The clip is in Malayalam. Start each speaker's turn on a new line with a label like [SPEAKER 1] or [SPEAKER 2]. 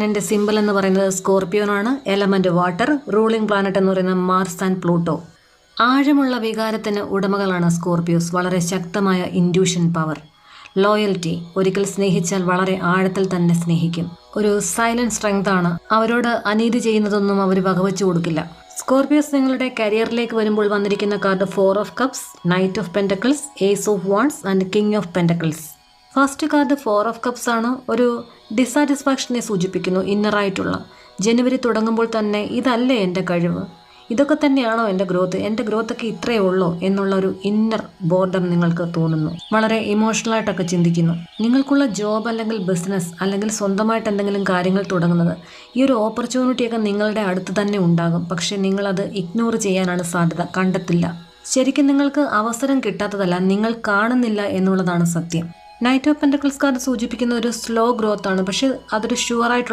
[SPEAKER 1] എൻ്റെ സിമ്പിൾ എന്ന് പറയുന്നത് സ്കോർപ്പിയോനാണ്. Element water. റൂളിംഗ് പ്ലാനറ്റ് എന്ന് പറയുന്നത് മാർസ് ആൻഡ് പ്ലൂട്ടോ. ആഴമുള്ള വികാരത്തിന് ഉടമകളാണ് സ്കോർപ്പിയോസ്. വളരെ ശക്തമായ ഇൻഡ്യൂഷൻ പവർ. ലോയൽറ്റി. ഒരിക്കൽ സ്നേഹിച്ചാൽ വളരെ ആഴത്തിൽ തന്നെ സ്നേഹിക്കും. ഒരു സൈലന്റ് സ്ട്രെങ്ത് ആണ്. അവരോട് അനീതി ചെയ്യുന്നതൊന്നും അവർ വകവെച്ചു കൊടുക്കില്ല. സ്കോർപ്പിയോസ് നിങ്ങളുടെ കരിയറിലേക്ക് വരുമ്പോൾ വന്നിരിക്കുന്ന card 4 of cups, knight of pentacles, ace of wands and king of pentacles. First card 4 of cups ആണ്. ഒരു ഡിസാറ്റിസ്ഫാക്ഷനെ സൂചിപ്പിക്കുന്നു, ഇന്നറായിട്ടുള്ള. ജനുവരി തുടങ്ങുമ്പോൾ തന്നെ ഇതല്ലേ എൻ്റെ കഴിവ്, ഇതൊക്കെ തന്നെയാണോ എൻ്റെ ഗ്രോത്തൊക്കെ ഇത്രയേ ഉള്ളൂ എന്നുള്ള ഒരു ഇന്നർ ബോർഡം നിങ്ങൾക്ക് തോന്നുന്നു. വളരെ ഇമോഷണലായിട്ടൊക്കെ ചിന്തിക്കുന്നു. നിങ്ങൾക്കുള്ള ജോബ് അല്ലെങ്കിൽ ബിസിനസ് അല്ലെങ്കിൽ സ്വന്തമായിട്ട് എന്തെങ്കിലും കാര്യങ്ങൾ തുടങ്ങുന്നത്, ഈ ഒരു ഓപ്പർച്യൂണിറ്റിയൊക്കെ നിങ്ങളുടെ അടുത്ത് തന്നെ ഉണ്ടാകും. പക്ഷേ നിങ്ങളത് ഇഗ്നോർ ചെയ്യാനാണ് സാധ്യത, കണ്ടെത്തില്ല. ശരിക്കും നിങ്ങൾക്ക് അവസരം കിട്ടാത്തതല്ല, നിങ്ങൾ കാണുന്നില്ല എന്നുള്ളതാണ് സത്യം. നൈറ്റ് ഓഫ് പെൻറ്റക്കിൾസ് കാർഡ് സൂചിപ്പിക്കുന്ന ഒരു സ്ലോ ഗ്രോത്ത് ആണ്. പക്ഷേ അതൊരു ഷുവറായിട്ടുള്ള